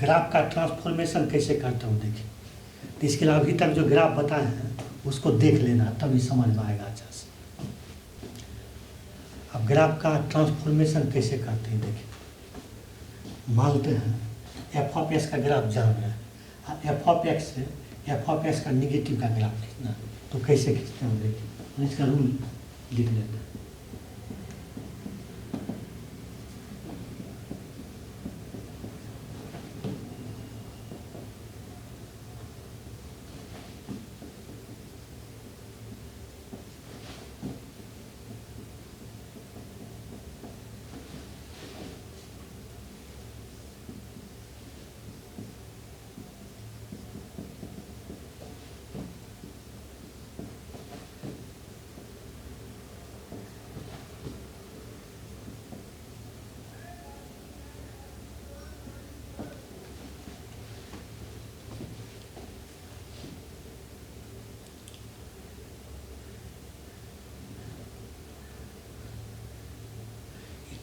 Graph का transformation कैसे करते हो देखिए। तो इसके लिए अभी तक जो ग्राफ बताए हैं उसको देख लेना, तभी समझ में आएगा अच्छा से। अब ग्राफ का ट्रांसफॉर्मेशन कैसे करते हैं देखिए। मानते हैं एफ ऑफ एक्स का ग्राफ जान रहे हैं, एफ ऑफ एक्स से एफ ऑफ एक्स का निगेटिव का ग्राफ खींचना, तो कैसे खींचते हैं देखिए। इसका रूल लिख लेते हैं।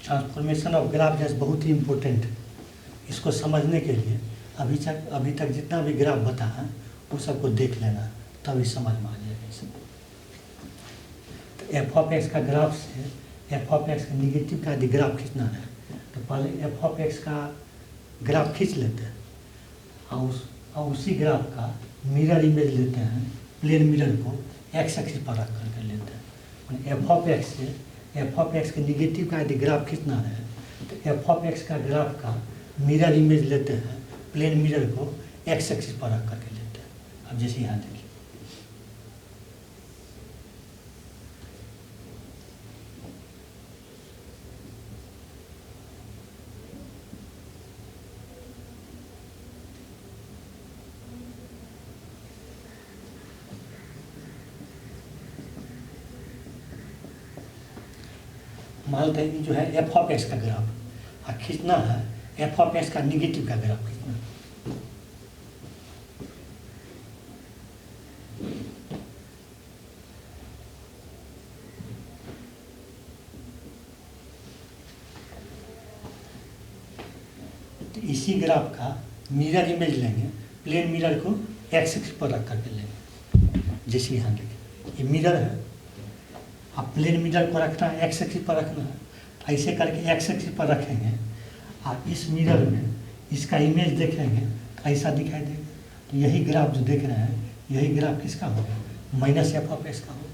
ट्रांसफॉर्मेशन ऑफ ग्राफ जैसे बहुत ही इम्पोर्टेंट है। इसको समझने के लिए अभी तक जितना भी ग्राफ बता है वो सबको देख लेना, तभी समझ में आ जाएगा इसे। तो एफ ऑफ एक्स का ग्राफ से एफ ऑफ एक्स का निगेटिव का यदि ग्राफ खींचना है तो पहले एफ ऑफ एक्स का ग्राफ खींच लेते हैं और उसी ग्राफ का मिरर इमेज लेते हैं, प्लेन मिरर को एक्स एक्सिस पर रख करके लेते हैं। एफ ऑफ एक्स से एफ ऑफ एक्स के निगेटिव का यदि ग्राफ खींचना है तो एफ ऑफ एक्स का ग्राफ का मिरर इमेज लेते हैं, प्लेन मिरर को एक्स एक्सिस पर रख करके लेते हैं। अब जैसे यहाँ देखिए, मानते हैं कि जो है एफ ऑफ एक्स का ग्राफ और खींचना है एफ ऑफ एक्स का निगेटिव का ग्राफ खींचना है। तो इसी ग्राफ का मिरर इमेज लेंगे, प्लेन मिरर को एक्स एक्सिस पर रख करके लेंगे। जैसे यहाँ देखिए ये मिरर है, अब प्लेन मिरर को रखना है, एक्स एक्सिस पर रखना है। ऐसे करके एक्स एक्सिस पर रखेंगे और इस मिरर में इसका इमेज देखेंगे तो ऐसा दिखाई देगा। तो यही ग्राफ जो देख रहे हैं यही ग्राफ किसका होगा, माइनस एफ ऑफ एक्स का होगा।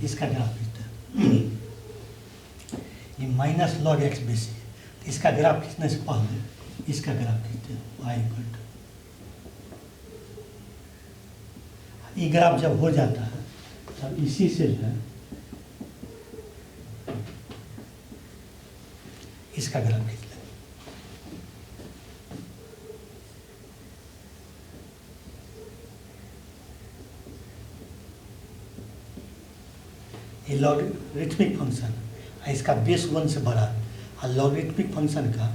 इसका ग्राफ खींचते हैं, ये माइनस लॉग एक्स बेसी, तो इसका ग्राफ खींचने से पहले इसका ग्राफ खींचते हैं वाई इक्वल टू। ये ग्राफ जब हो जाता है तब इसी से जो है इसका ग्राफ खींच लें। ये लॉगरिथमिक फंक्शन है, इसका बेस 1 से बड़ा, और लॉगरिथमिक फंक्शन का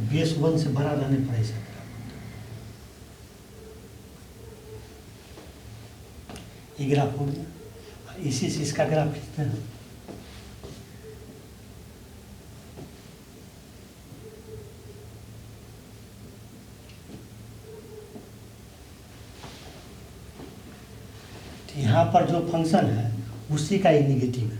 बेस 1 से बड़ा रहने पर ऐसा ग्राफ होता है। ये ग्राफ हो गया, इसी से इसका ग्राफ खींचते हैं। तो यहाँ पर जो फंक्शन है उसी का ही निगेटिव है,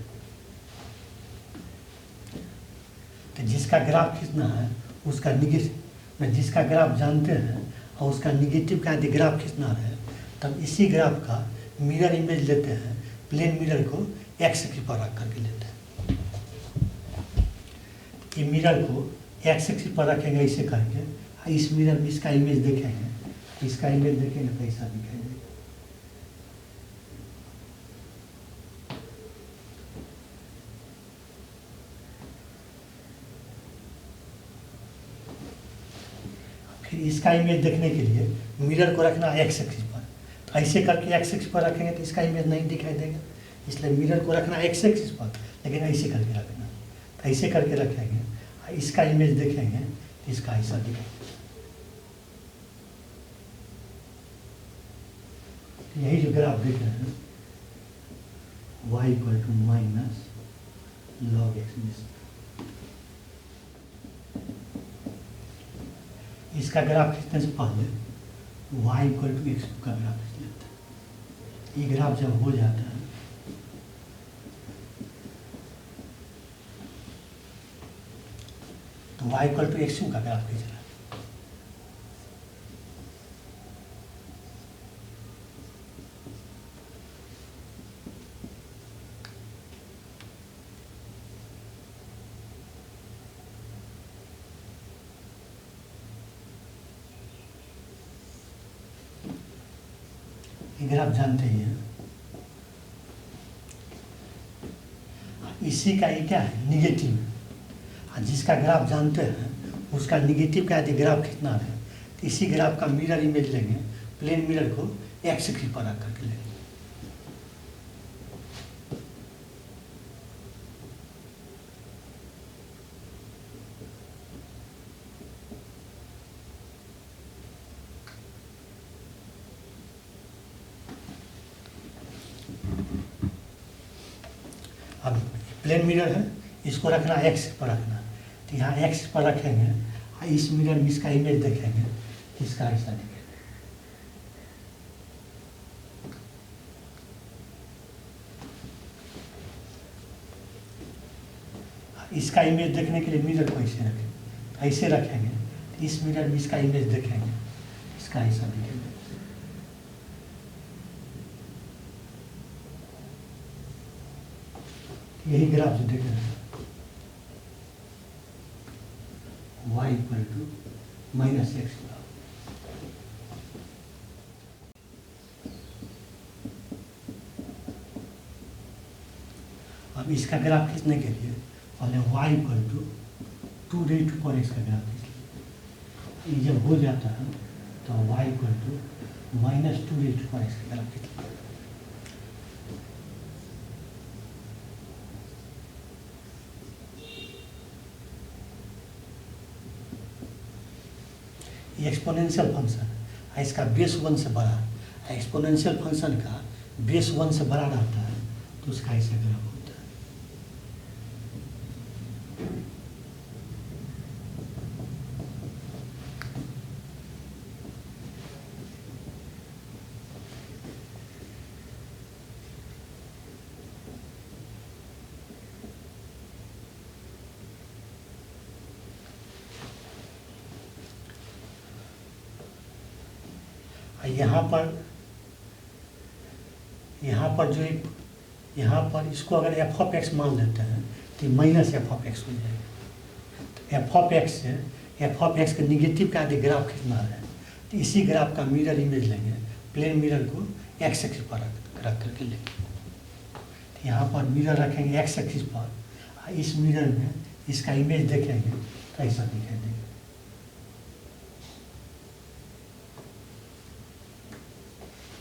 तो जिसका ग्राफ खींचना है उसका निगेटिव में, जिसका ग्राफ जानते हैं और उसका निगेटिव का यदि ग्राफ खींचना है तब इसी ग्राफ का मिरर इमेज लेते हैं, प्लेन मिरर को एक्स एक्सिस पर रख करके लेते हैं। ये मिरर को एक्स एक्सिस पर रखेंगे ऐसे करके, इस मिरर में इसका इमेज देखेंगे, इसका इमेज देखेंगे तो ऐसा दिखाई देगा। फिर इसका इमेज देखने के लिए मिरर को रखना एक्स एक्सिस पर, तो ऐसे करके एक्स एक्सिस पर रखेंगे तो इसका इमेज नहीं दिखाई देगा, इसलिए मिरर को रखना एक्स एक्सिस पर, लेकिन ऐसे करके रखना, तो ऐसे करके रखेंगे, इसका इमेज देखेंगे तो इसका ऐसा दिखेगा। यही जो ग्राफ देख रहे हैं y equal to minus log x, इसका ग्राफ खींचने से पहले y इक्वल टू एक्स का ग्राफ खींच लेते हैं। ये ग्राफ जब हो जाता है तो y इक्वल टू एक्स का ग्राफ खींच रहा है। ग्राफ जानते ही हैं, इसी का ये क्या है निगेटिव, और जिसका ग्राफ जानते हैं उसका निगेटिव का यदि ग्राफ खींचना है तो इसी ग्राफ का मिरर इमेज लेंगे, प्लेन मिरर को एक्स एक्सिस पर रख करके लेंगे। अब प्लेन मिरर है, इसको रखना एक्स पर रखना, तो यहाँ एक्स पर रखेंगे, इस मिरर में इसका इमेज देखेंगे, इसका ऐसा दिखेगा। इसका इमेज देखने के लिए मिरर को ऐसे रखें, ऐसे रखेंगे, तो इस मिरर में इसका इमेज देखेंगे, इसका ऐसा दिखेगा। यही ग्राफ जो देख रहे हैं y equal to minus x, अब इसका ग्राफ खींचने के लिए पहले y इक्वल टू 2 का ग्राफ खींच लीजिए। ये जब हो जाता है तो y इक्वल टू माइनस 2 का ग्राफ खींच लीजिए। एक्सपोनेंशियल फंक्शन है, इसका बेस 1 से बड़ा, एक्सपोनेंशियल फंक्शन का बेस 1 से बड़ा रहता है तो उसका ऐसा ग्राफ होता है। यहाँ पर जो एक यहाँ पर इसको अगर एफ ऑफ एक्स मान लेते हैं तो माइनस एफ ऑफ एक्स हो जाएगा। तो एफ ऑफ एक्स के निगेटिव का यदि ग्राफ खींचना है तो इसी ग्राफ का मिरर इमेज लेंगे, प्लेन मिरर को एक्स एक्सिस पर रख करके लेंगे। तो यहाँ पर मिरर रखेंगे एक्स एक्सिस पर, इस मिरर में इसका इमेज देखेंगे तो ऐसा दिखाई देगा।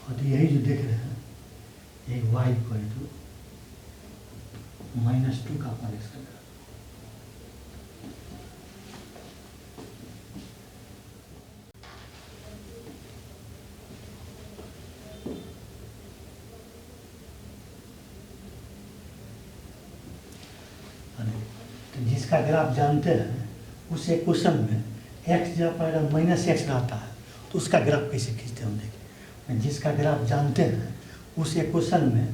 और तो यही जो देख रहे हैं एक y इक्वल टू -2 का पर एक्स का ग्राफ। तो जिसका ग्राफ जानते हैं उस क्वेश्चन में x जब पर -x रहता है तो उसका ग्राफ कैसे खींचते हैं हम देखें। जिसका ग्राफ जानते हैं उस क्वेश्चन में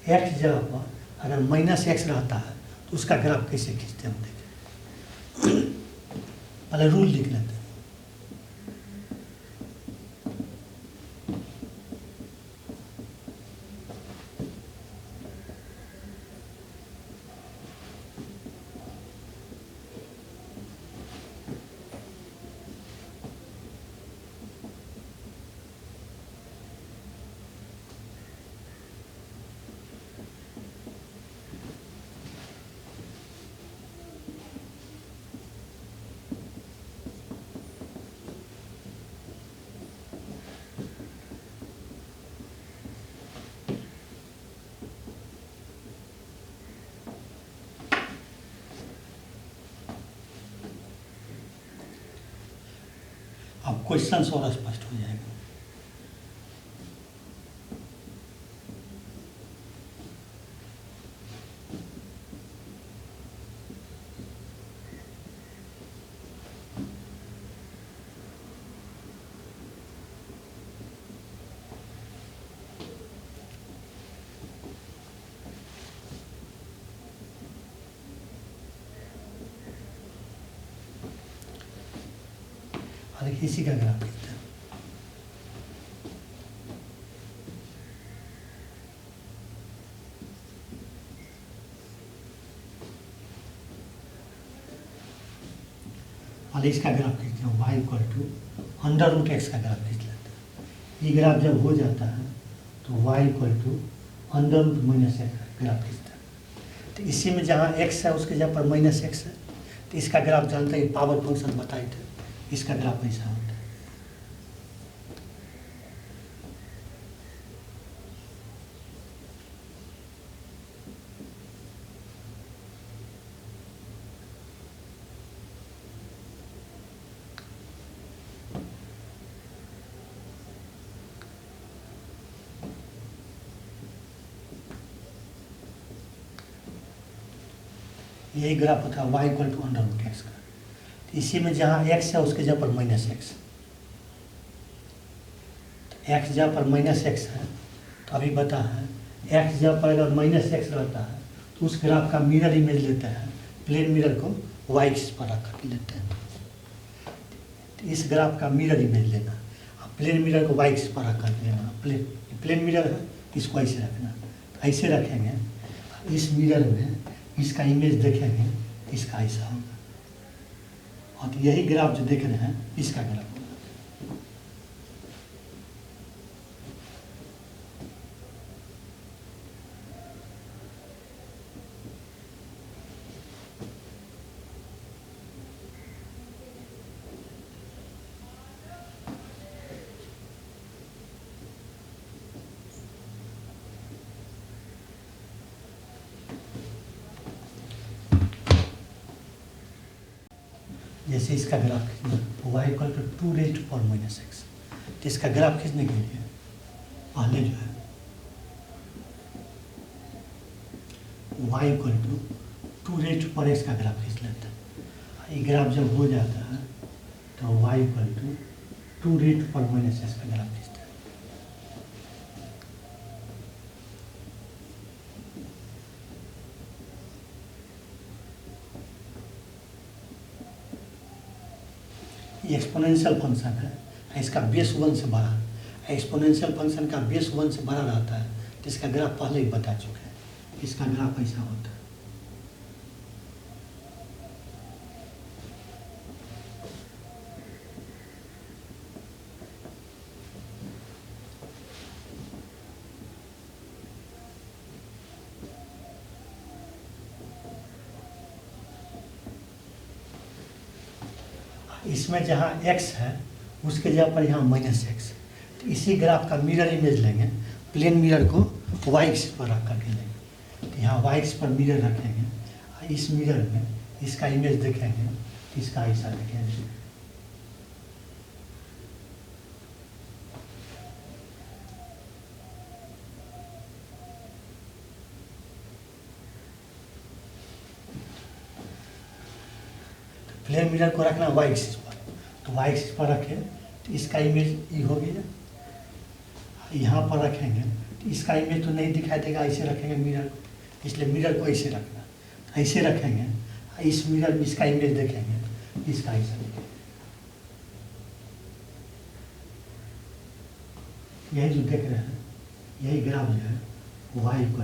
x जगह पर अगर -x रहता है तो उसका ग्राफ कैसे खींचते हैं हम देखें। पहले रूल लिख लेते हैं। क्वेश्चन और स्पष्ट हो जाएगा। और इसी का ग्राफ खींचते हैं। और इसका ग्राफ खींचते हैं y = √x का ग्राफ खींच लेते हैं। ये ग्राफ जब हो जाता है तो y = √-x का ग्राफ खींचते हैं। तो इसी में जहाँ x है उसके जगह पर -x है, तो इसका ग्राफ जानते हैं, पावर फंक्शन बताए थे, इसका ग्राफ ऐसा होता है। यही ग्राफ होता है y = √x का। तो इसी में जहाँ x है उसके जगह पर -x, तो x जगह पर -x है, तो अभी बता है x जगह पर अगर -x रहता है तो उस ग्राफ का मिरर इमेज लेते हैं, प्लेन मिरर को y एक्सिस पर रख कर लेते हैं। तो इस ग्राफ का मिरर इमेज लेना, अब प्लेन मिरर को y एक्सिस पर रख कर लेना। प्लेन मिरर है, इसको ऐसे रखना, तो ऐसे रखेंगे, इस मिरर में इसका इमेज देखेंगे, इसका ऐसा होगा। और यही ग्राफ जो देख रहे हैं इसका ग्राफ होगा। जैसे इसका ग्राफ खींचना y = 2⁻⁻x, तो इसका ग्राफ खींचने के लिए पहले जो है y = 2⁻x का ग्राफ खींच लेते हैं। ये ग्राफ जब हो जाता है तो y = 2⁻⁻x का ग्राफ खींचते हैं। ये एक्सपोनेंशियल फंक्शन है, इसका बेस 1 से बड़ा, एक्सपोनेंशियल फंक्शन का बेस 1 से बड़ा रहता है, तो इसका ग्राफ पहले ही बता चुके हैं, इसका ग्राफ ऐसा होता है। इसमें जहाँ x है उसके जगह पर यहाँ -x, तो इसी ग्राफ का मिरर इमेज लेंगे, प्लेन मिरर को y एक्सिस पर रख करके लेंगे, तो यहाँ y एक्सिस पर मिरर रखेंगे, इस मिरर में इसका इमेज देखेंगे, इसका ऐसा देखेंगे। प्लेन मिरर को रखना y एक्सिस पर, तो y एक्सिस पर रखें तो इसका इमेज ये हो गया। यहाँ पर रखेंगे तो इसका इमेज तो नहीं दिखाई देगा, ऐसे रखेंगे मिरर को, इसलिए मिरर को ऐसे रखना, ऐसे रखेंगे, इस मिरर में इसका इमेज देखेंगे, इसका ऐसा देखेंगे। यही जो देख रहे हैं यही ग्राफ जो है y =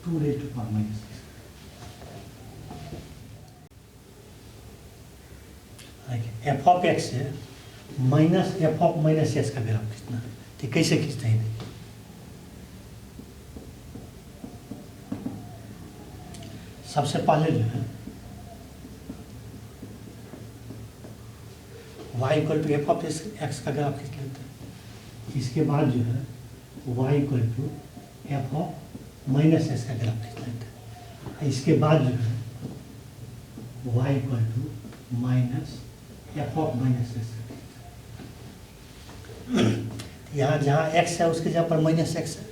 2⁻⁻x। f(x) से -f(-s) का ग्राफ खींचना, तो कैसे खींचते हैं? सबसे पहले जो है y = f(x) का ग्राफ खींच लेते हैं। इसके बाद जो है y = f(-s) का ग्राफ खींच लेते हैं। इसके बाद जो है y = -f(-s) यहाँ जहाँ x है उसके जगह पर माइनस एक्स है,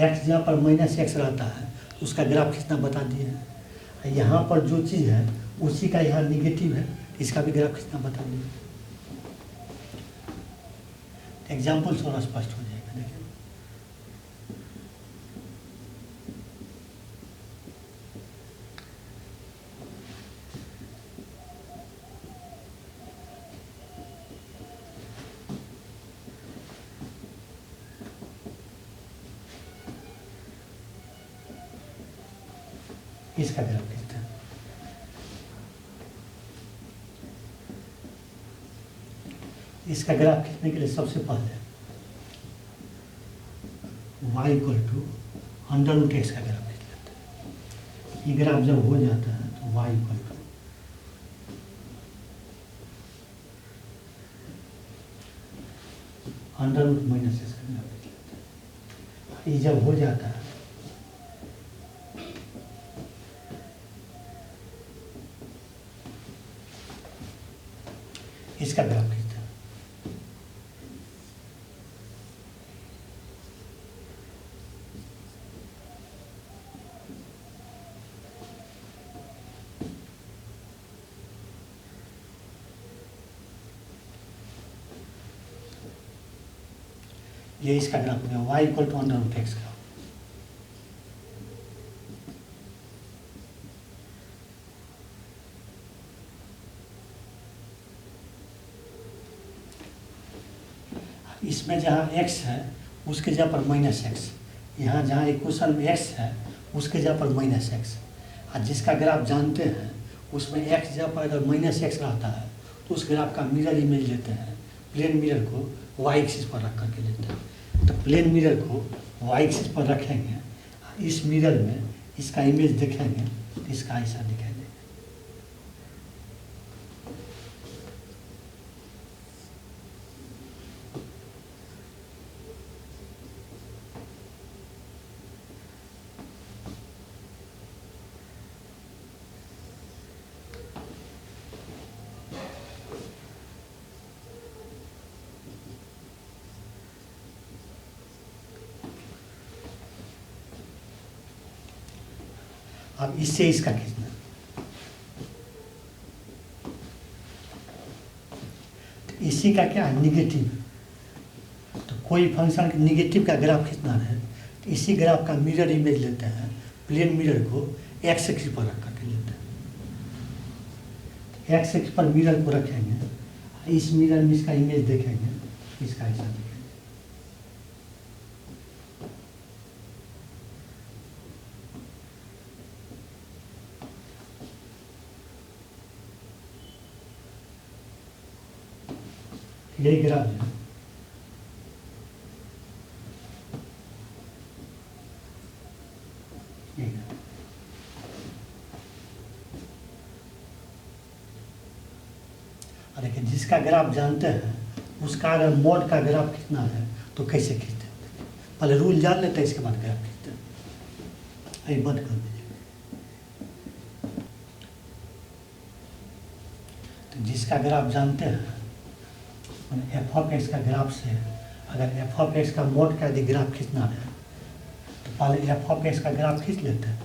x जहाँ पर माइनस एक्स रहता है उसका ग्राफ खींचना बता दिए हैं। यहाँ पर जो चीज़ है उसी का यहाँ निगेटिव है, इसका भी ग्राफ खींचना बता दिए। एग्जाम्पल थोड़ा स्पष्ट हो जाएगा। देखिए इसका ग्राफ खींचते हैं। इसका ग्राफ खींचने के लिए सबसे पहले y equal to under root x का ग्राफ खींच लेते हैं। ये ग्राफ जब हो जाता है तो y equal to under root minus x का ग्राफ खींच लेते हैं। ये जब हो जाता है इसका ग्राफ खींचते हैं। ये इसका ग्राफ हो गया y equal to under root x का। इसमें जहाँ x है उसके जगह पर माइनस एक्स, यहाँ जहाँ इक्वेशन में x है उसके जगह पर माइनस एक्स, और जिसका ग्राफ जानते हैं उसमें x जगह पर अगर माइनस एक्स रहता है तो उस ग्राफ का मिरर इमेज लेते हैं, प्लेन मिरर को y एक्सिस पर रख करके लेते हैं। तो प्लेन मिरर को y एक्सिस पर रखेंगे, इस मिरर में इसका इमेज देखेंगे तो इसका ऐसा दिखाई देगा। अब इससे इसका खींचना, तो इसी का क्या है निगेटिव। तो कोई फंक्शन के निगेटिव का ग्राफ खींचना है तो इसी ग्राफ का मिरर इमेज लेते हैं, प्लेन मिरर को एक्स एक्सिस पर रख करके लेते हैं। एक्स एक्सिस पर मिरर को रखेंगे, इस मिरर में इसका इमेज देखेंगे, इसका ऐसा दिखेगा। यही ग्राफ है। और देखिए जिसका ग्राफ जानते हैं उसका अगर मोड का ग्राफ खींचना है तो कैसे खींचते हैं, पहले रूल जान लेते हैं इसके बाद ग्राफ खींचते हैं। ये बंद कर दीजिए। तो जिसका ग्राफ जानते हैं एफ ऑफ एक्स का ग्राफ से अगर एफ ऑफ एक्स का मोड का यदि ग्राफ खींचना है तो पहले एफ ऑफ एक्स का ग्राफ खींच लेते हैं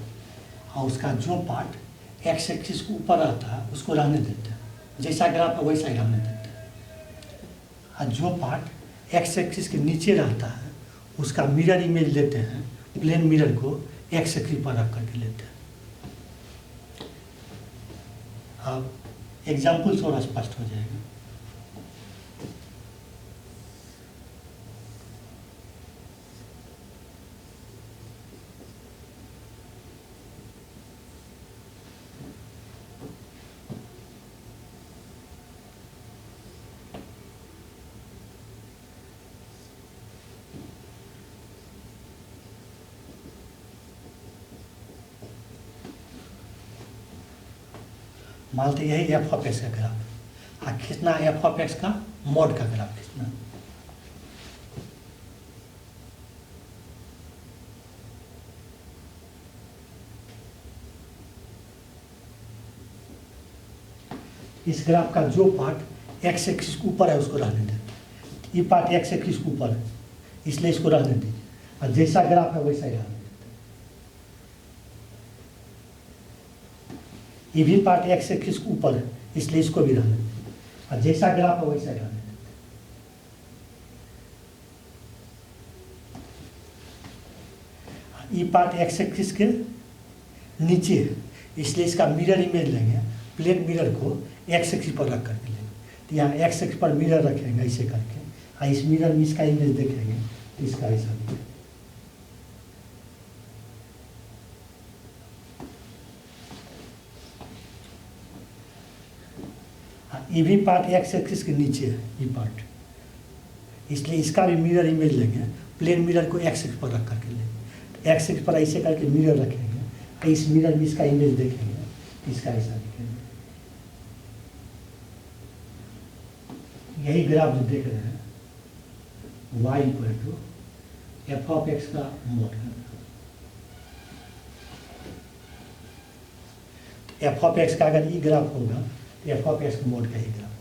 और उसका जो पार्ट एक्स एक्सिस के ऊपर रहता है उसको रहने देते हैं, जैसा ग्राफ है वैसा ही रहने देते हैं। और जो पार्ट एक्स एक्सिस के नीचे रहता है उसका मिरर इमेज लेते हैं, प्लेन मिरर को एक्स एक्सिस पर रख करके लेते हैं। अब एग्जाम्पल थोड़ा स्पष्ट हो जाएगा। मानते यही एफ ऑफ एक्स का ग्राफ, और खींचना एफ ऑफ एक्स का मोड का ग्राफ खींचना। इस ग्राफ का जो पार्ट एक्स एक्सिस के ऊपर है उसको रहने देते हैं, ये पार्ट एक्स एक्सिस के ऊपर है, इसलिए इसको रहने दीजिए, और जैसा ग्राफ है वैसा ही रहने देते। ये भी पार्ट एक्स एक्सिस के ऊपर है, इसलिए इसको भी रहने दीजिए, और जैसा ग्राफ है वैसा ही रहने देते। ये पार्ट एक्स एक्सिस के नीचे है, इसलिए इसका मिरर इमेज लेंगे, प्लेन मिरर को एक्स एक्सिस पर रख करके लेंगे। तो यहाँ एक्स एक्सिस पर मिरर रखेंगे ऐसे करके, और इस मिरर में इसका इमेज देखेंगे तो इसका ऐसा दिखेगा। ये भी पार्ट एक्स एक्सिस के नीचे है ये पार्ट, इसलिए इसका भी मिरर इमेज लेंगे, प्लेन मिरर को एक्स एक्सिस पर रख करके लेंगे। एक्स एक्सिस पर ऐसे करके मिरर रखेंगे, इस मिरर में इसका इमेज देखेंगे, इसका ऐसा दिखेगा। यही ग्राफ जो देख रहे हैं y equal to f of x का मोड का, एफ ऑफ एक्स का अगर ई ग्राफ होगा तो एफ ऑफ एक्स का मोड का ही ग्राफ।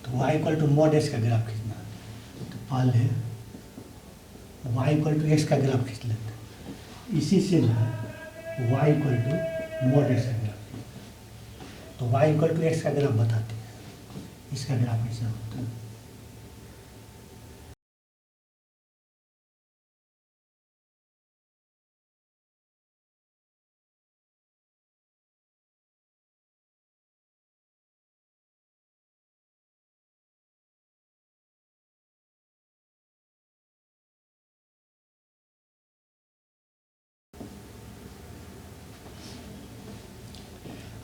तो y equal to mod x का ग्राफ खींचना है, तो पहले y इक्वल टू एक्स का ग्राफ खींच लेते हैं, इसी से जो है y equal to mod x का ग्राफ। तो y इक्वल टू एक्स का ग्राफ बताते हैं, इसका ग्राफ ऐसा होता है।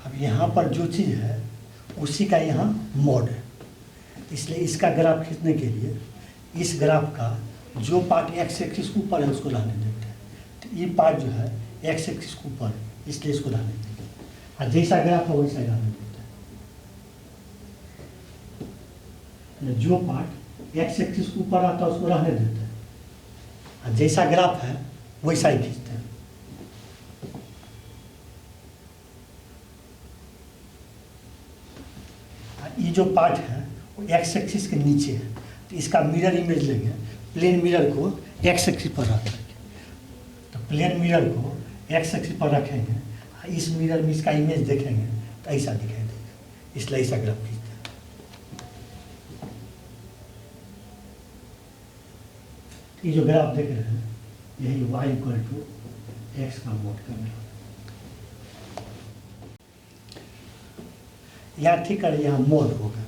अब यहाँ पर जो चीज़ है उसी का यहाँ मोड है, इसलिए इसका ग्राफ खींचने के लिए इस ग्राफ का जो पार्ट एक्स एक्सिस के ऊपर है उसको रहने देते हैं। तो ये पार्ट जो है एक्स एक्सिस के ऊपर है, इसलिए इसको रहने देते हैं, और जैसा ग्राफ है वैसा ही रहने देते हैं। जो पार्ट एक्स एक्सिस के ऊपर आता है उसको रहने देते हैं, और जैसा ग्राफ है वैसा ही खींचते हैं। ये जो पार्ट है वो एक्स एक्सिस के नीचे है, तो इसका मिरर इमेज लेंगे, प्लेन मिरर को एक्स एक्सिस पर रख करके। तो प्लेन मिरर को एक्स एक्सिस पर रखेंगे, इस मिरर में इसका इमेज देखेंगे तो ऐसा दिखाई देगा, इसलिए ऐसा ग्राफ खींचते हैं। ये जो ग्राफ देख रहे हैं यही y इक्वल टू एक्स का मोड का ग्राफ। यहाँ ठीक है, यहाँ मोड होगा।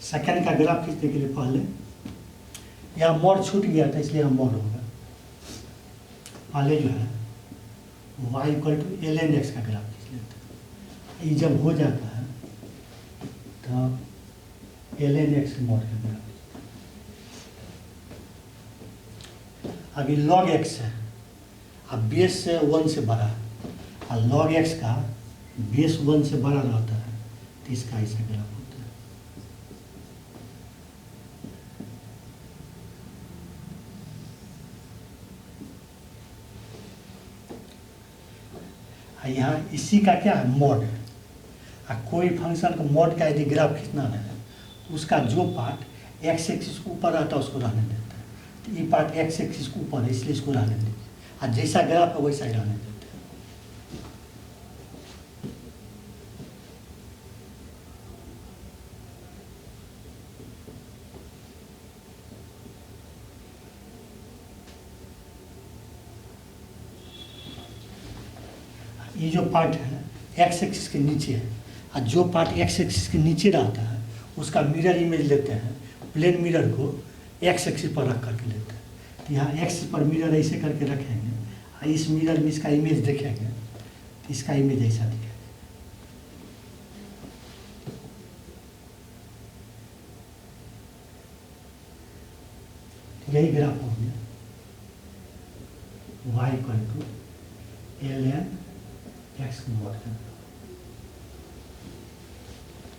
सेकंड का ग्राफ खींचने के लिए पहले यहाँ मोड छूट गया था, इसलिए यहाँ मोड होगा। पहले जो है y equal to ln x का ग्राफ खींच लेते हैं। ये जब हो जाता है तो ln x मोड का ग्राफ। अभी log x है, अब बेस से 1 से बड़ा है, और log x का बेस 1 से बड़ा रहता है, तो इसका ऐसा ग्राफ होता है। यहाँ इसी का क्या है, मोड है। कोई फंक्शन का मोड का यदि ग्राफ खींचना है उसका जो पार्ट एक्स एक्सिस के ऊपर रहता है उसको रहने देता है। तो ये पार्ट एक्स एक्सिस के ऊपर है, इसलिए इसको रहने दीजिए, और जैसा ग्राफ है वैसा ही रहने देते हैं। ये जो पार्ट है एक्स एक्सिस के नीचे है, और जो पार्ट एक्स एक्सिस के नीचे रहता है उसका मिरर इमेज लेते हैं, प्लेन मिरर को एक्स एक्सिस पर रख करके लेते हैं। तो यहाँ एक्स पर मिरर ऐसे करके रखेंगे, और इस मिरर में इसका इमेज देखेंगे तो इसका इमेज ऐसा दिखेगा। यही ग्राफ हो गया y equal to ln x mod का।